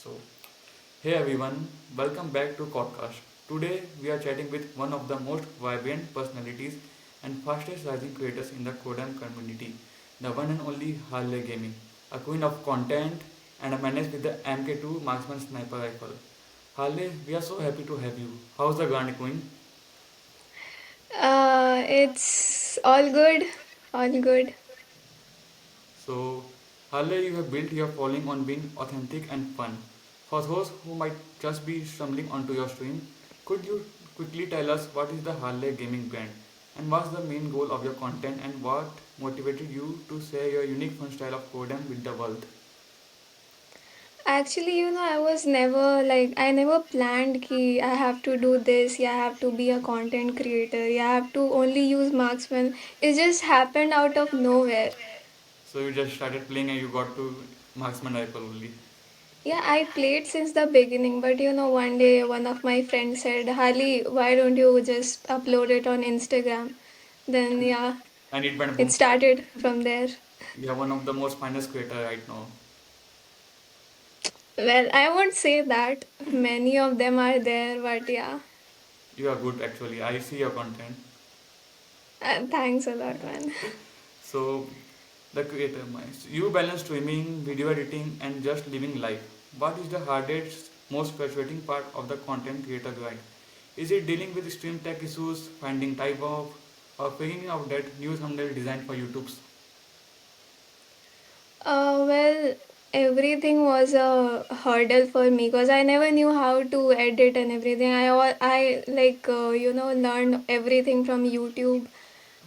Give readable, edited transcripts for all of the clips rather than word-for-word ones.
So, hey everyone, welcome back to podcast. Today we are chatting with one of the most vibrant personalities and fastest rising creators in the Kodam community, the one and only Harley Gaming, a queen of content and a menace with the MK2 Marksman Sniper Rifle. Harley, we are so happy to have you. How's the Grand Queen? It's all good, all good. So, Harley, you have built your following on being authentic and fun. For those who might just be stumbling onto your stream, could you quickly tell us what is the Harley gaming brand and what's the main goal of your content and what motivated you to share your unique fun style of codem with the world? Actually, I was never like I never planned ki I have to do this, yeah, I have to be a content creator, yeah, I have to only use marksman. It just happened out of nowhere. So you just started playing and you got to marksman rifle only. Yeah, I played since the beginning, but one day one of my friends said, Harley, why don't you just upload it on Instagram? Then yeah, And it went it boom. started from there. You are one of the most finest creator right now. Well, I won't say that. Many of them are there, but yeah. You are good actually. I see your content. Thanks a lot, man. So the creator minds. You balance streaming, video editing, and just living life. What is the hardest, most frustrating part of the content creator grind? Is it dealing with stream tech issues, finding type of, or figuring out that new thumbnail design for YouTube's? Well, everything was a hurdle for me because I never knew how to edit and everything. I like learned everything from YouTube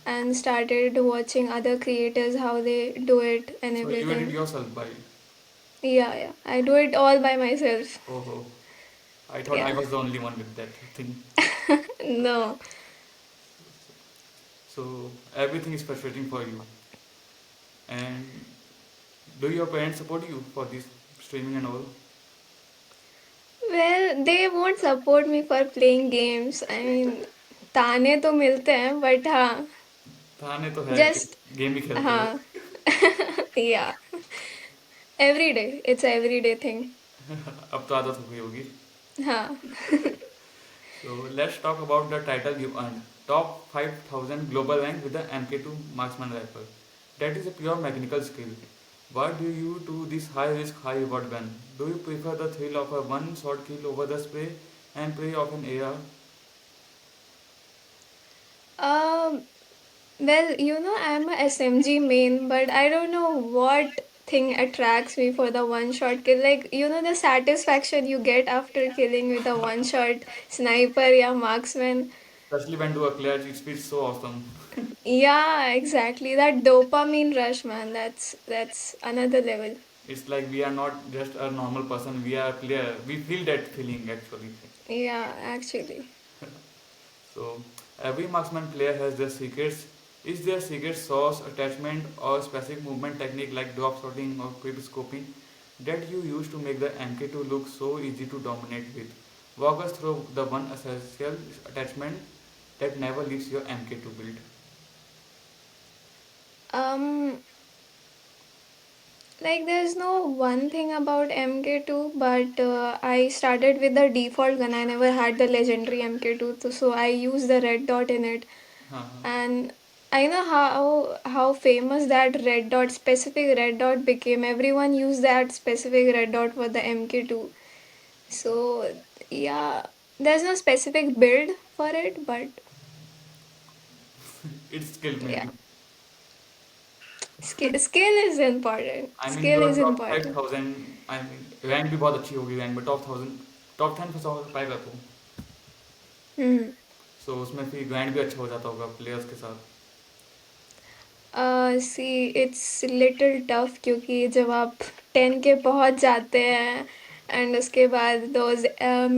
and started watching other creators how they do it and So you edit everything. yourself by. Yeah, yeah. I do it all by myself. Oh, oh. I thought I Yeah. was the only one with that thing. No. So everything is frustrating for you. And do your parents support you for this streaming and all? Well, they won't support me for playing games. I mean, ताने तो मिलते हैं, but हाँ, थाने तो है कि just game ही खेलते हो. हाँ. Yeah. Every day. It's a everyday thing. अब तो आदत हो गई होगी. Huh. So let's talk about the title you earned. Top 5000 global rank with the MK2 marksman rifle. That is a pure mechanical skill. What do you do this high risk, high reward gun? Do you prefer the thrill of a one shot kill over the spray and prey of an AR? Um, well, I'm a SMG main, but I don't know what thing attracts me for the one shot kill. Like, the satisfaction you get after killing with a one shot sniper, yeah, marksman. Especially when do a clutch, it feels so awesome. Yeah, exactly. That dopamine rush, man. That's another level. It's like we are not just a normal person, we are a player. We feel that feeling actually. Yeah, actually. So every marksman player has their secrets. Is there secret sauce, attachment, or specific movement technique like drop shotting or quick scoping that you use to make the MK2 look so easy to dominate with? Walk us through the one essential attachment that never leaves your MK2 build. Um, Like there's no one thing about MK2, but I started with the default gun. I never had the legendary MK2, so I used the red dot in it. हाँ And I know how famous that red dot, specific red dot became. Everyone used that specific red dot for the MK2. So yeah, there's no specific build for it, but it's skill yeah, maybe. skill is important. I mean Skill your is top important. 5000. I mean rank भी बहुत अच्छी होगी rank में top 1000 top 10 फंसा पाएगा तो Hmm. सो उसमें फिर ग्राइंड भी अच्छा हो जाता होगा प्लेयर्स के साथ. सी इट्स लिटिल टफ क्योंकि जब आप 10 के पहुंच जाते हैं एंड उसके बाद those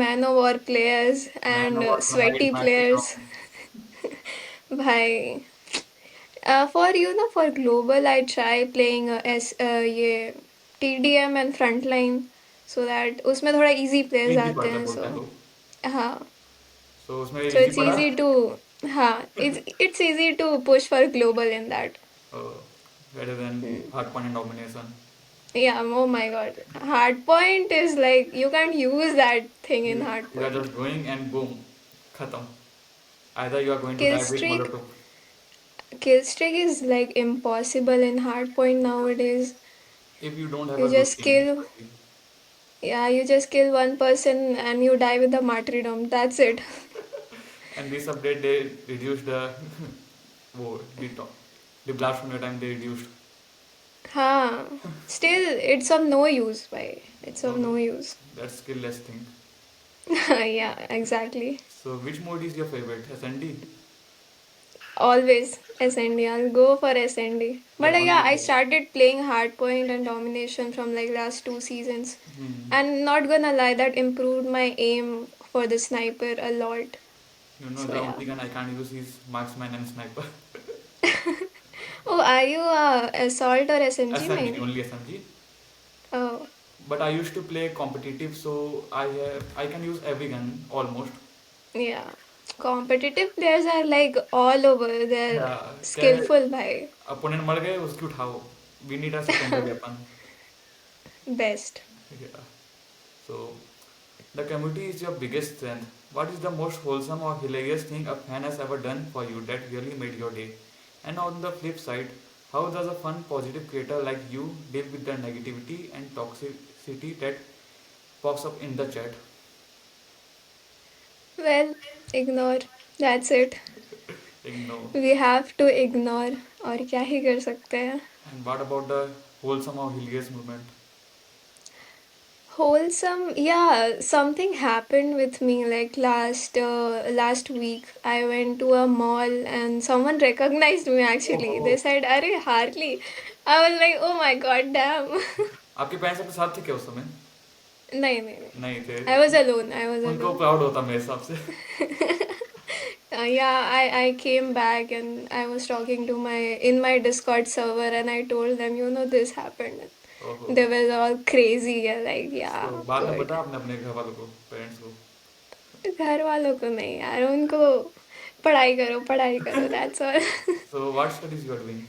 man of war players man and over tonight sweaty मैं खेल रहा प्लेयर्स हूँ. भाई for for global I try playing S ये TDM and front line so that उसमें थोड़ा इजी प्लेयर्स इजी आते पड़ता है हैं बोलते सो हैं लोग. हाँ सो उसमें सो इजी इट्स पड़ा. इजी टू हाँ it's easy to push for global in that rather than hard point domination. Yeah, oh my god. Hardpoint is like you can't use that thing in You are hardpoint. just going and boom, khatam. Either you are going to Kill die with streak, Molotov. kill streak is like impossible in hardpoint nowadays. If you don't have You a good just team, kill, especially. yeah, you just kill one person and you die with the martyrdom. That's it. And this update they reduced the वो the blast from your time they reduced. Huh. Still, it's of no use, bhai. It's of Okay, no use. that's skillless thing. Yeah, exactly. So which mode is your favorite? SND? Always SND. I'll go for SND. But Like yeah, only. I started playing Hardpoint and Domination from like last 2 seasons. Hmm. And not gonna lie, that improved my aim for the sniper a lot. You know So the yeah. only gun I can't use is marksman and sniper. Oh, are you a assault or SMG SMG main? only SMG. Oh, But I used to play competitive, so I can use every gun almost. yeah. Competitive players are like all over. They're Yeah, क्या है skillful by opponent मर गए उसकी उठाओ. We need a secondary weapon. best. Yeah. So the community is your biggest strength. What is the most wholesome or hilarious thing a fan has ever done for you that really made your day? And on the flip side, how does a fun, positive creator like you deal with the negativity and toxicity that pops up in the chat? Well, ignore. That's it. Ignore. We have to ignore. और क्या ही कर सकते हैं? And what about the wholesome or hilarious movement? Wholesome, yeah. Something happened with me like last week. I went to a mall and someone recognized me actually. They Oh, said, "Arey Harley." I was like, "Oh my god, damn." आपके parents आपके साथ थे क्या उस समय? नहीं नहीं नहीं. नहीं थे. I was alone. I was उनको alone. प्राउड होता मेरे हिसाब से. Yeah, I came back and I was talking to my in my Discord server and I told them, this happened. ओहो. They were all crazy. Yeah, like, तो yeah, बाद में good. बताया आपने अपने घर वालों को, पेरेंट्स को? घर वालों को नहीं यार, उनको पढ़ाई करो, that's all. So what studies you are doing?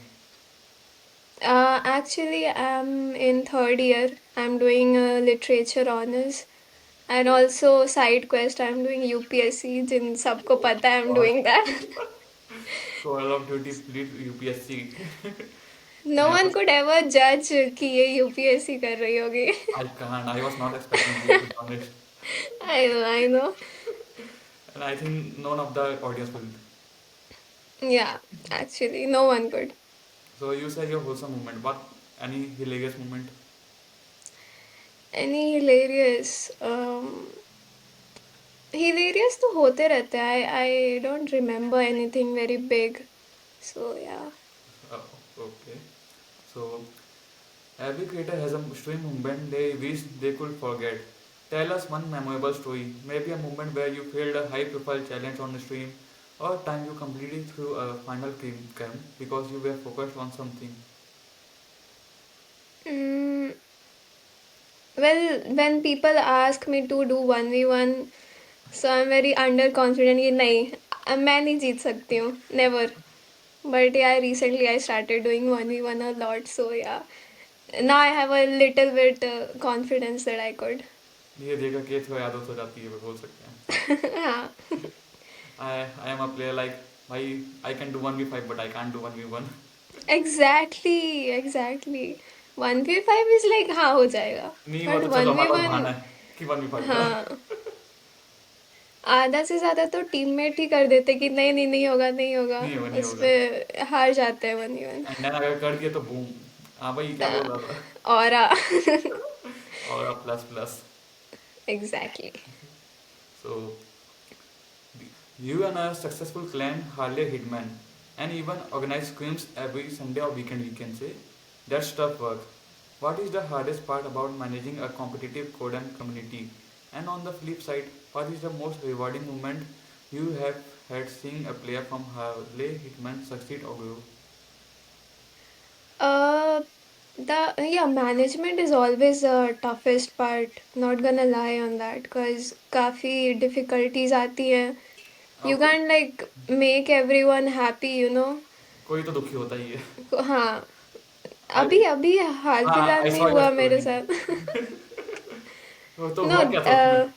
Actually, I'm in third year. I'm doing literature honors. And also side quest, I'm doing UPSC, जिन सबको पता है I'm और doing that. Call of Duty Fleet UPSC. No Never. one could ever judge कि ये UPSC कर रही होगी. I can't. I was not expecting this, to be honest. I know. And I think none of the audience will. Yeah, actually, no one could. So you say your wholesome moment. What? Any hilarious moment? Any hilarious? Hilarious तो होते रहते हैं. I don't remember anything very big. So yeah. Oh, okay. So every creator has a stream moment they wish they could forget. Tell us one memorable story. Maybe a moment where you failed a high-profile challenge on the stream, or a time you completed through a final game because you were focused on something. Mm, well, when people ask me to do 1v1, so I'm very underconfident कि नहीं मैं नहीं जीत सकती हूँ, never. But yeah, recently I started doing 1v1 a lot, so yeah. Now I have a little bit confidence that I could. ये देखा कि थोड़ा आदत हो जाती है, बोल सकते हैं. हाँ. I am a player like भाई I can do 1v5 but I can't do 1v1. Exactly. 1v5 is like हाँ हो जाएगा. नहीं वो But तो चलो हमारा पास 1v1 बहाना है कि 1v5 का. हाँ. आधा से ज्यादा तो टीममेट ही कर देते कि नहीं नहीं नहीं होगा नहीं होगा. नहीं होगा नहीं उस होगा. पे हार जाते हैं 1v1. एंड देन अगर कर दिया तो बूम. हाँ भाई क्या बोल रहा था. और और plus plus. exactly. So you and a successful clan Harley Hitman and even organize scrims every Sunday or weekend we can say. That's tough work. What is the hardest part about managing a competitive Kodan community? And on the flip side, what is the most rewarding moment you have had seeing a player from Harley Hitman succeed or grow? Uh, the yeah, management is always the toughest part. Not gonna lie on that, because काफी difficulties आती हैं. You आपको can't like make everyone happy. कोई तो दुखी होता ही है. हाँ. I अभी अभी हाल हाँ फिलहाल आई में ही सॉ योर हुआ मेरे स्टोरी। साथ। तो नो, हुआ क्या था उसमें?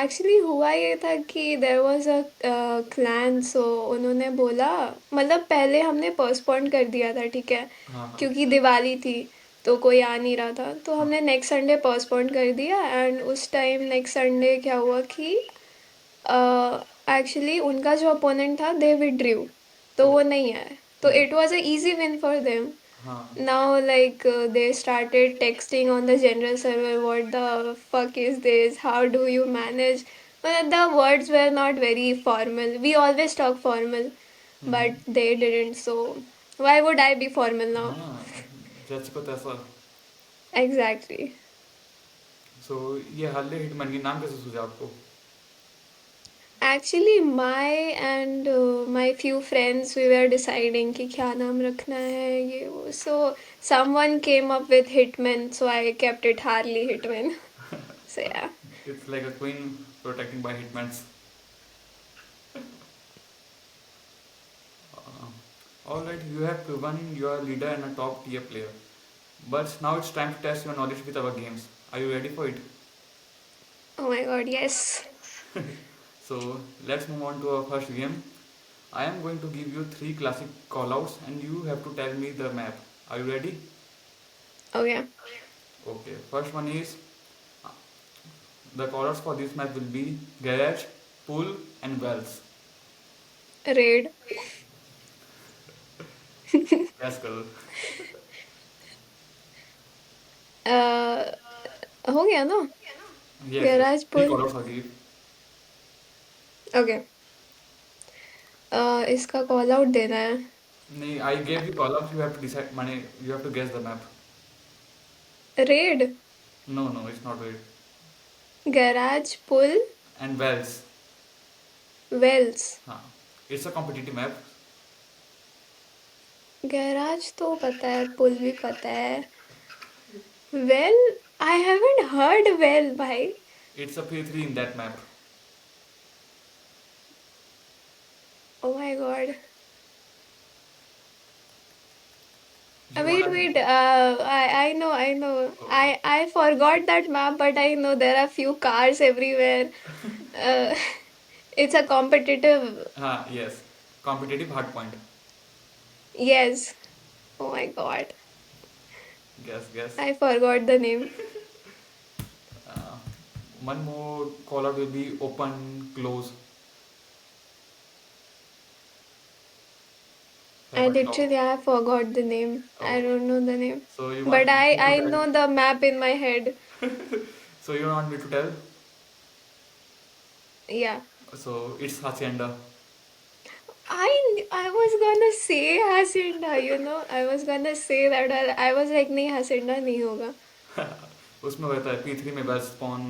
एक्चुअली हुआ ये था कि देयर वाज अ क्लैन, सो उन्होंने बोला, मतलब पहले हमने पोस्टपोन कर दिया था, ठीक है, हाँ हाँ क्योंकि दिवाली थी तो कोई आ नहीं रहा था, तो हाँ। हमने नेक्स्ट संडे पोस्टपोन कर दिया। एंड उस टाइम नेक्स्ट संडे क्या हुआ कि एक्चुअली उनका जो अपोनेंट था दे विड्रू, तो वो नहीं आए, तो hmm, it was a easy win for them. हाँ Now, like, they started texting on the general server, what the fuck is this? How do you manage? But the words were not very formal. We always talk formal, hmm, but they didn't. So, why would I be formal now? हाँ जज को तैसा। Exactly. सो ये हल्ले hitman के नाम कैसे सूझा आपको? Actually, my and my few friends, we were deciding कि क्या नाम रखना है ये वो. So, someone came up with Hitman, so I kept it Harley Hitman. So, yeah. It's like a queen protecting by Hitmans. Alright, you have proven you are a leader and a top tier player. But now it's time to test your knowledge with our games. Are you ready for it? Oh my god, yes. So let's move on to our first game. I am going to give you three classic callouts and you have to tell me the map. Are you ready? Okay. Okay. First one is the callouts for this map will be garage, pool, and wells. Raid. Yes, girl. uh, हो गया ना? Yes, yes. Garage Three pool. callouts are given. Okay. इसका call out देना है. No, I gave you callouts. You have to decide. Mane, you have to guess the map. Red. No, no, it's not right. Garage pool. And wells. Wells. हाँ. It's a competitive map. Garage तो पता है, पुल भी पता है. Well, I haven't heard well भाई. It's a P3 in that map. Oh my God. You Wait, wanna? wait. I know, I know. I forgot that map, but I know there are few cars everywhere. Uh, it's a competitive. Yes. Competitive hardpoint. Yes. Oh my god. Guess, guess. I forgot the name. Uh, one more caller will be open, close. I Have a top. literally I forgot the name. I Oh. don't know the name. So you But want I me to I tell? know the map in my head. So you want me to tell? Yeah. So it's Hacienda. I was gonna say Hacienda, you know. I was gonna say that, I was like नहीं Hacienda नहीं होगा. उसमें रहता है P3 में best spawn.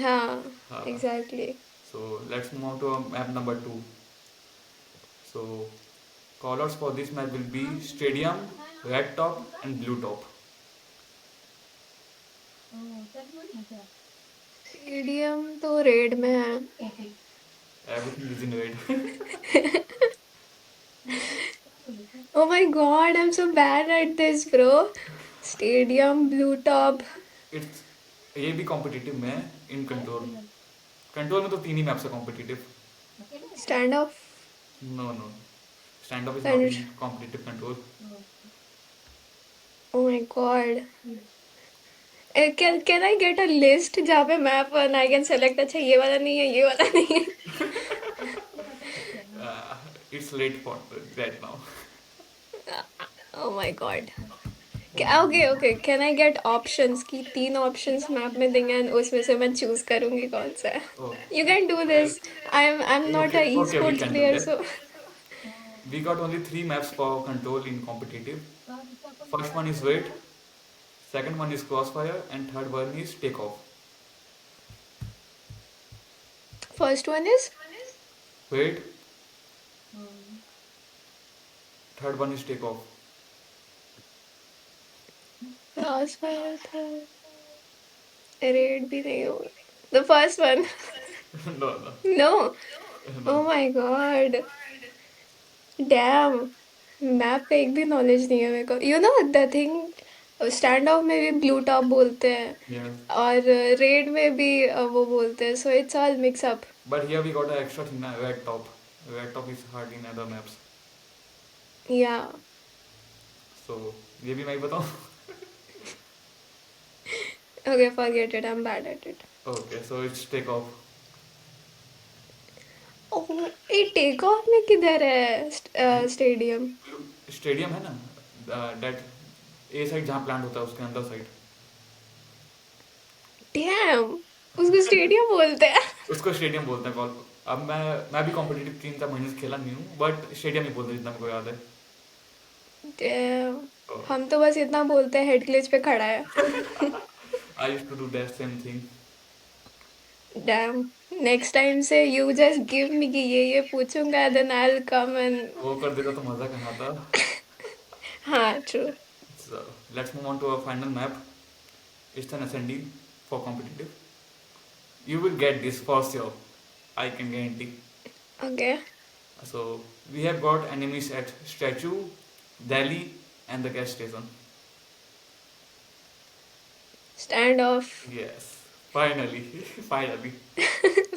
हाँ, हाँ. exactly. So let's move on to map number two. So colors for this map will be stadium, red top, and blue top. Stadium तो रेड में है. Everything is in red. Oh my god, I'm so bad at this, bro. Stadium, blue top, It's ये भी competitive में है in control. Control में तो तीन ही maps है competitive. standoff, No, no. Stand up is not and in competitive control. oh my god. Can I get a list जहाँ पे map and I can select, अच्छा ये वाला नहीं है, ये वाला नहीं है. Uh, it's late for right now. Oh my god. Okay, okay. Can I get options कि तीन options map में देंगे and उसमें से मैं choose करूँगी कौन सा है. Oh, You can do well, this. I'm not a okay, we esports can do player, that. so We got only three maps for control in competitive. First one is wait, second one is crossfire, and third one is takeoff. first one is Wait, third one is takeoff. crossfire था. Raid भी नहीं होगा. The first one. No, no, No. no. Oh my god. Damn. Map का एक भी knowledge नहीं है मेरे को। You know the thing, stand of में भी ब्लू टॉप बोलते हैं Yes. और रेड में भी वो बोलते हैं, so it's all mix up. But here we got an extra thing, na, red top. Red top is hard in other maps. या So ये भी मैं ही बताऊँ. Okay, forget it, I am bad at it. Okay, so it's take off. ओह, ये take off में किधर है stadium? Stadium है ना, डेट ए साइड जहाँ प्लांट होता है उसके अंदर साइड. डैम, उसको स्टेडियम बोलते हैं। उसको स्टेडियम बोलते हैं कॉल. अब मैं भी कॉम्पिटिटिव 3-4 महीने से खेला नहीं हूँ, बट स्टेडियम ही बोलते हैं जितना मेरे को याद है. डैम, तो हम तो बस इतना बोलते हैं हेड ग्लिच पे खड़ा है। I used to do that same thing. Damn, next time से यू जस्ट गिव मी कि ये पूछूंगा, then I will come and. वो कर देता तो मजा कहाँ था. हाँ, true. So let's move on to our final map. It's an SND for competitive. You will get this for sure. I can guarantee. Okay, So we have got enemies at Statue, Delhi, and the gas station. Stand of. Yes, finally, finally,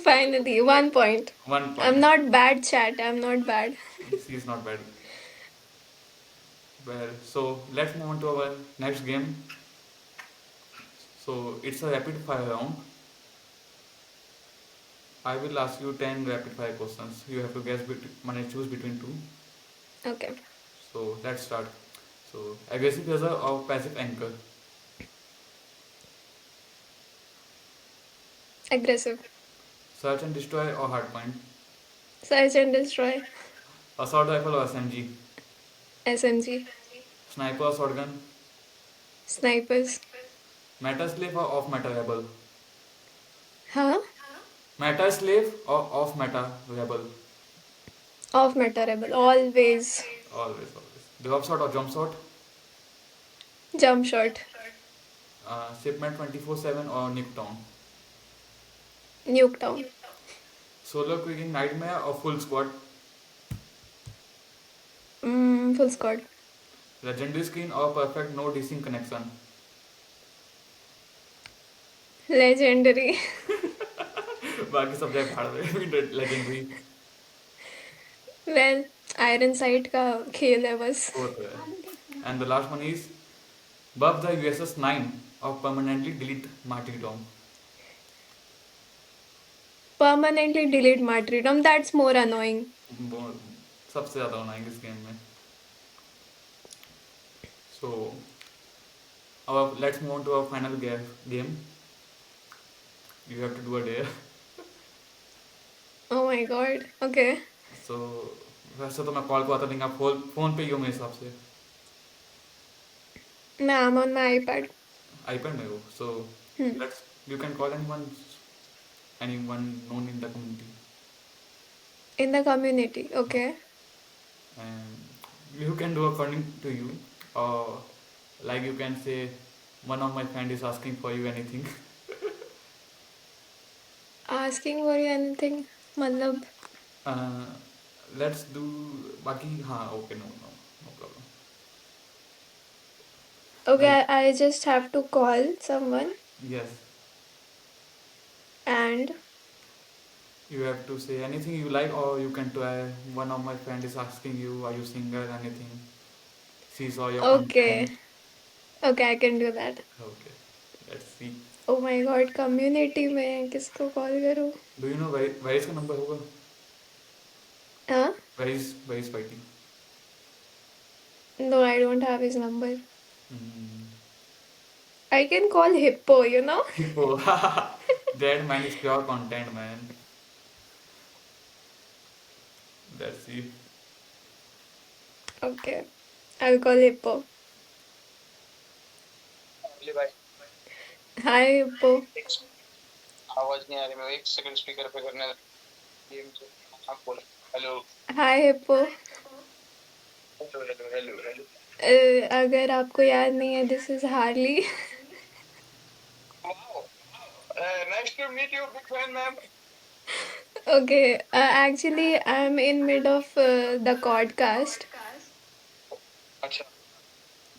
finally 1 point। 1 I am point. Not bad chat, I am not bad. She is not bad. Well, so let's move on to our next game. So it's a rapid fire round. I will ask you 10 rapid fire questions. You have to guess choose between two. Okay, So let's start. So aggressive user or passive anchor? Aggressive. Search and destroy or hardpoint? Search and destroy. Assault rifle or SMG? SMG. Sniper or shotgun? Snipers. Meta slave or off meta rebel? हाँ, Meta slave or off meta rebel? Off meta rebel always. Always, always. Drop shot or jump shot? Jump shot. Shipment 24/7 or nuke down? Nuke down. Solo quicking nightmare or full squad? Full squad. Legendary skin or perfect no desync connection? Legendary. बाकी सब जगह फाड़ दे. Legendary. Well, iron sight का खेल है बस। वो तो है. And the last one is buff the USS 9 or permanently delete martyrdom. Permanently delete martyrdom, that's more annoying. वो सबसे ज़्यादा होना है इस गेम में. So let's move on to our final game. You have to do a dare. Oh my God, okay. So वैसे तो मैं कॉल को आता नहीं, आप फोन पे ही हो मेरे हिसाब से. मैं I am on my iPad. iPad में हो. So let's you can call anyone known in the community, in the community, okay. and you can do according to you, or like you can say one of my friend is asking for you anything. Asking for you anything मतलब? uh, let's do बाकी. हाँ, okay, no problem. Okay, Like, I just have to call someone yes, and you have to say anything you like, or you can try. One of my friend is asking you, are you single, anything. She saw your okay, content. Okay, I can do that. Okay, let's see. Oh my God, community में किसको call करूँ? Do you know where is का number होगा? हाँ, Where is fighting? No I don't have his number. Hmm. I can call Hippo, you know. Oh, that man is pure content, man. Let's see. Okay, I will call Hippo. अगली भाई हाय hippo. आवाज नहीं आ रही, मैं एक second speaker पे करने game से आप बोलो. Hello hi Hippo. Hello hello hello hello. अगर आपको याद नहीं है, this is Harley. Wow, nice to meet you, big fan ma'am. Okay, actually, I'm in mid of the podcast.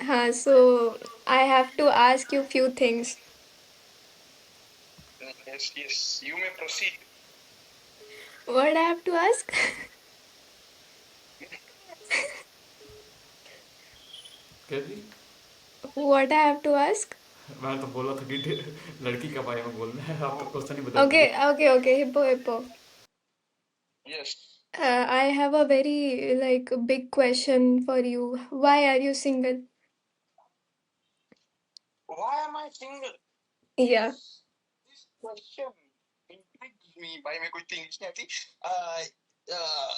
So I have to ask you few things. Yes, yes. You may proceed. What I have to ask? कैसी? What I have to ask? मैं तो बोला था कि लड़की का बारे में बोलना है, आप तो Oh, क्वेश्चन ही बदल दिए। Okay. Hippo. yes. I have a very like big question for you. Why are you single? Why am I single? Yeah. This question intrigues me. भाई मैं कोई इंग्लिश नहीं आती। uh, uh,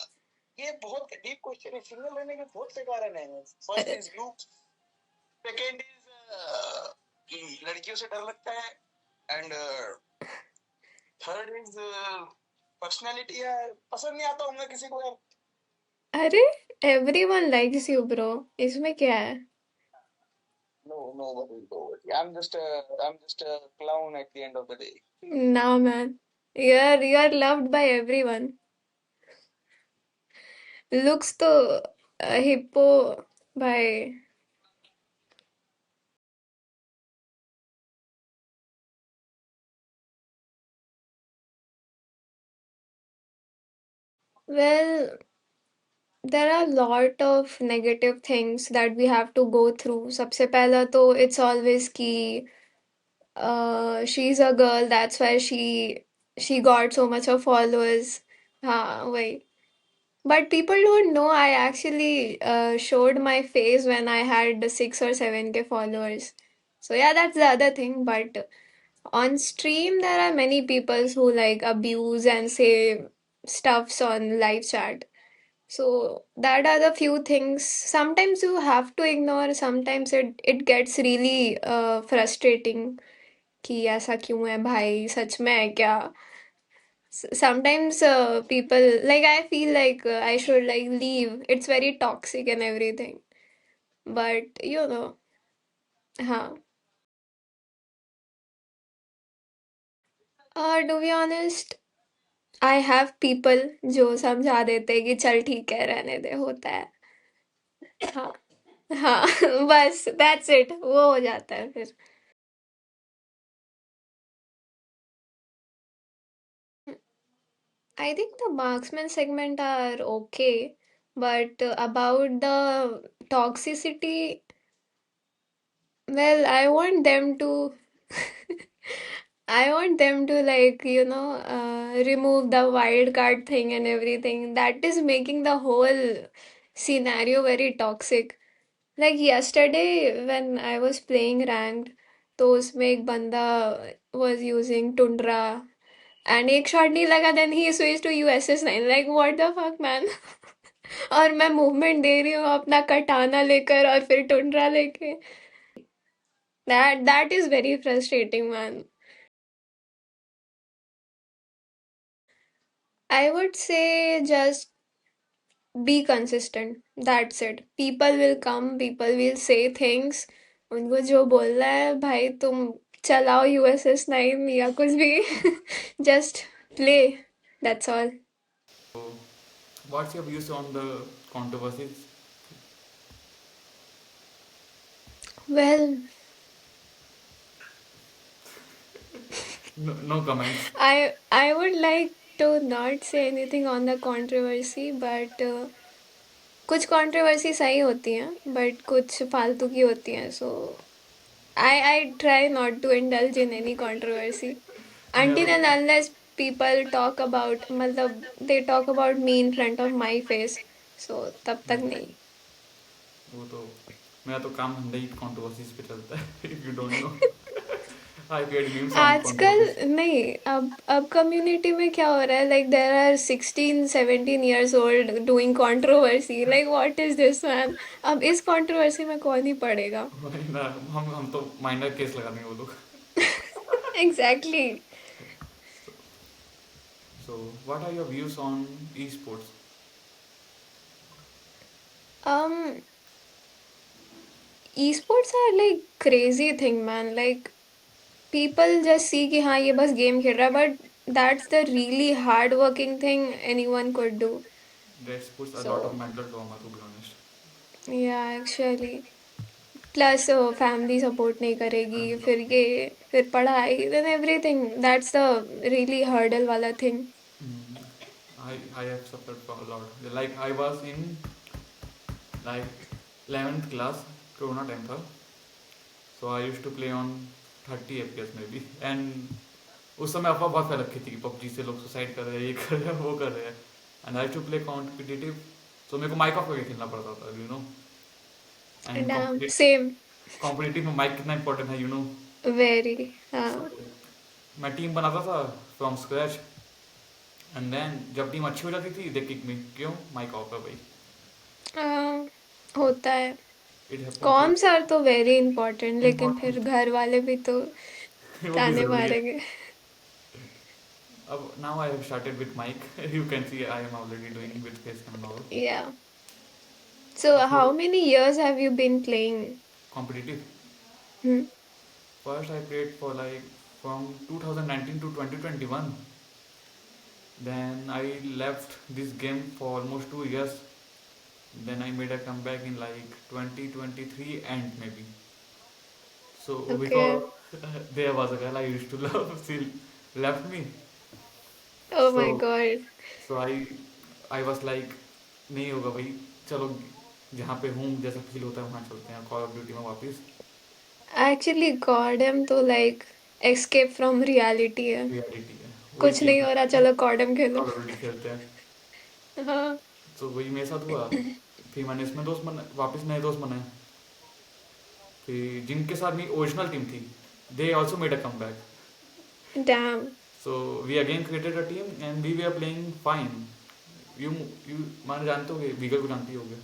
ये बहुत डीप क्वेश्चन है। सिंगल रहने के बहुत से कारण हैं। First Uh, is look, second is लड़कियों से डर लगता है, एंड थर्ड इज पर्सनालिटी है। पसंद नहीं आता होगा किसी को यार। अरे everyone likes you, bro. इसमें क्या है? No, nobody. I'm just a clown at the end of the day. Nah, man. You're loved by everyone. Looks तो हिप्पो भाई. Well, there are a lot of negative things that we have to go through. सबसे पहला तो it's always कि she's a girl, that's why she got so much of followers. हाँ वही. But people don't know I actually showed my face when I had 6 or 7K followers. So yeah, that's the other thing. But on stream, there are many people who like abuse and say stuffs on live chat. So that are the few things. Sometimes you have to ignore. Sometimes it gets really frustrating. कि ऐसा क्यों है भाई सच में है क्या sometimes people like I feel like I should like leave. It's very toxic and everything, but हाँ. To be honest, I have people जो समझा देते हैं कि चल ठीक है रहने दे होता है. हाँ. हाँ. बस that's it, वो हो जाता है फिर. I think the marksman segment are okay, but about the toxicity, well, I want them to I want them to like, remove the wild card thing and everything. That is making the whole scenario very toxic. Like yesterday when I was playing ranked, तो उसमें एक बंदा was using Tundra and एक shot नहीं लगा, then he switched to USS 9. Like what the fuck man? और मैं movement दे रही हूँ अपना कटाना लेकर और फिर टुंड्रा लेके. That is very frustrating, man. I would say just be consistent. That's it. People will come, people will say things. उनको जो बोलना है भाई तुम चलाओ USS 9 या कुछ भी. Just play. That's all. So, what's your views on the controversies? Well, No, no comments. I would like to not say anything on the controversy, but कुछ कंट्रोवर्सी सही होती हैं बट कुछ फालतू की होती हैं सो I try not to indulge in any controversy मैं तो until and unless people talk about मतलब they talk about me in front of my face, so तब तक नहीं. वो तो मेरा तो काम धंधा ही कंट्रोवर्सीज पे चलता है। If you don't know, I create memes on आजकल कंट्रोवर्सीज। नहीं, अब कम्युनिटी में क्या हो रहा है like there are 16-17 years old doing controversy like what is this man. अब इस कंट्रोवर्सी में कौन ही पड़ेगा. वही ना, हम तो माइनर केस लगा देंगे वो लोग। Exactly. So what are your views on esports? um esports are like crazy thing man. Like people just see कि हाँ ये बस गेम खेल रहा है but that's the really hard working thing anyone could do. That puts a lot of So mental trauma to be honest. yeah, actually. Plus family support नहीं करेगी, फिर पढ़ाई, then everything, that's the really hurdle वाला thing. Mm, I have suffered for a lot. Like I was in like 11th class, Corona time था. So I used to play on 30 FPS maybe. And उस समय अफवाह बहुत फैल रखी थी कि पबजी से लोग सुसाइड कर रहे हैं, ये कर रहे हैं, वो कर रहे हैं. And I to play competitive. So मेरे को माइक ऑफ करके खेलना पड़ता था, you know. And damn, same. Competitive में माइक कितना इंपॉर्टेंट है, यू नो. वेरी. सो हाँ. मैं टीम बनाता था फ्रॉम स्क्रैच. एंड देन जब टीम अच्छी हो जाती थी दे किक मी. क्यों? माइक ऑफ है भाई. हाँ, होता है. It happens like comms are तो वेरी इंपॉर्टेंट, लेकिन फिर इम्पोर्टेंट. घर वाले भी तो वो भी ताने जरूरी है. मारेंगे. अब now I have started with mic. You can see I am already doing with face cam now. Yeah. So so how many years have you been playing? Competitive. Hmm. First I played for like from 2019 to 2021. Then I left this game for almost 2 years. Then I made a comeback in like 2023 and maybe. So Okay. because there was a girl I used to love, she left me. Oh my So God. so I was like नहीं होगा भाई, चलो जहाँ पे हूँ जैसा feel होता है वहाँ चलते हैं कॉल ऑफ ड्यूटी में वापस. Actually, Goddam तो like escape from reality है. रियलिटी है. वही कुछ नहीं चीज़ हो रहा, चलो Goddam Khelo. Call of duty खेलते हैं. हाँ. तो वही मेरे साथ हुआ. फिर मैंने इसमें दोस्त बना, वापस नए दोस्त बनाए. फिर जिनके साथ मेरी ओरिजिनल टीम थी they also made a comeback. Damn. So we again created a team and we were are playing fine. You you मान जानते होगे, वीगल को जानती होगे.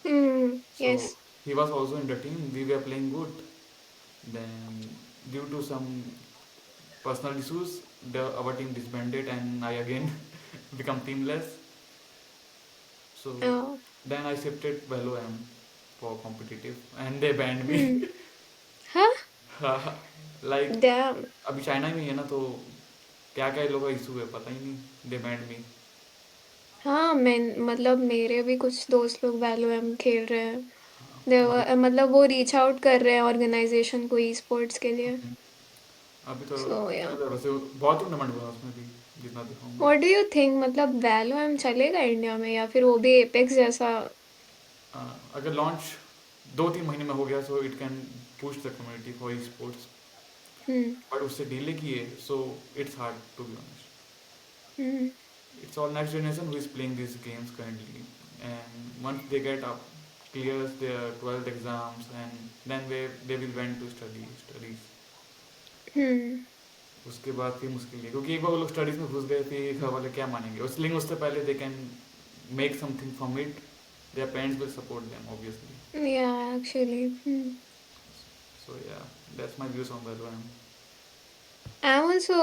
Hmm. So Yes. He was also in the team. We were are playing good. Then due to some personal issues our team disbanded and I again become teamless. So Oh. then I shifted Valo M for competitive and they banned me. Hmm. Huh? Like Damn. अभी China में ही है ना, तो क्या क्या लोगों का issue है पता ही नहीं. दे बैंड मी. हाँ, मैं मतलब मेरे भी कुछ दोस्त लोग वैलोरेंट खेल रहे हैं. अभी मतलब वो रीच आउट कर रहे हैं ऑर्गेनाइजेशन को ई स्पोर्ट्स के लिए. अभी तो सो या. चल रहा है वैसे. बहुत टूर्नामेंट हुआ उसमें भी जितना देखा हूँ मैं. व्हाट डू यू थिंक, मतलब वैलोरेंट चलेगा इंडिया में या फिर वो भी एपेक्स जैसा? अगर लॉन्च 2-3 महीने में हो गया so it can push the community for esports. Hmm. But उससे डिले किए so it's hard to be honest. Hmm. It's all next generation who is playing these games currently, and once they get up, clears their 12th exams, and then they will went to studies. हम्म. उसके बाद फिर मुश्किल है क्योंकि एक बार वो लोग studies में घुस गए फिर घर वाले क्या मानेंगे. उसलिए उससे पहले they can make something from it. Their parents will support them obviously. Yeah, actually. Hmm. So yeah, that's my views on Valorant. I'm also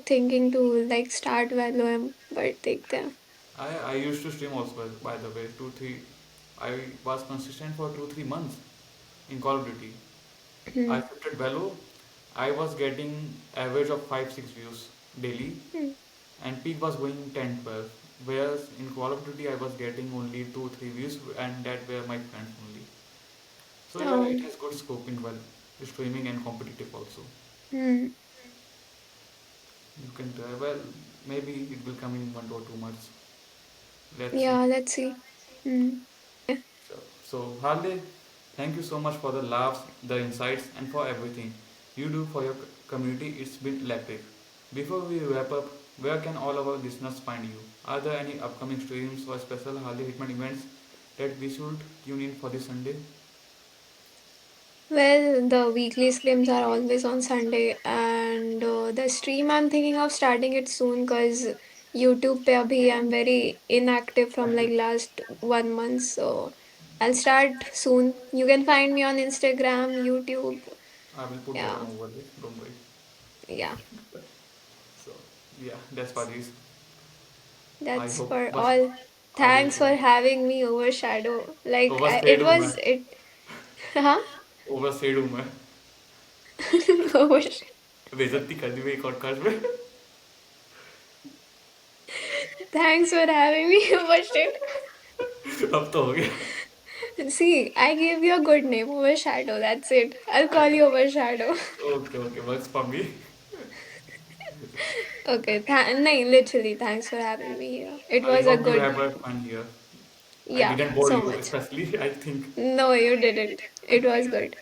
thinking to like start Valorant, but देखते हैं. I used to stream also, by the way. 2-3 I was consistent for 2-3 months in Call of Duty. Hmm. I shifted Valo. I was getting average of 5-6 views daily, Hmm. and peak was going 10-12. Whereas in Call of Duty I was getting only 2-3 views, and that were my friends only. So yeah, Oh. it has good scope in well streaming and competitive also. Hmm. You can try. Well, maybe it will come in 1 or 2 months. Let's see. Yeah, let's see. Hmm. So Harley, thank you so much for the laughs, the insights, and for everything you do for your community. It's been electric. Before we wrap up, where can all our listeners find you? Are there any upcoming streams or special Harley Hitman events that we should tune in for this Sunday? Well, the weekly streams are always on Sunday, and the stream I'm thinking of starting it soon because YouTube पे अभी I'm very inactive from like Active. last 1 month, so I'll start soon. You can find me on Instagram, YouTube. I will put that Yeah, on over there. Don't worry. yeah. So yeah, that's for this. I That's hope for बस all. आगे Thanks for having me overshadow. Like ओवरस्टेड it हूँ मैं. was it. Huh? ओवरस्टेड हूँ मैं. Oversh- बेइज्जती कर दी मेरी podcast में. Thanks for having me overshadow. अब तो हो गया. See, I gave you a good name, Overshadow. That's it. I'll call you Overshadow. Okay, okay, works for me. Okay, nahin, literally, thanks for having me here. It I was a hope you good, have a fun here. I yeah, didn't bore so you, much. especially, I think. No, you didn't. It was good.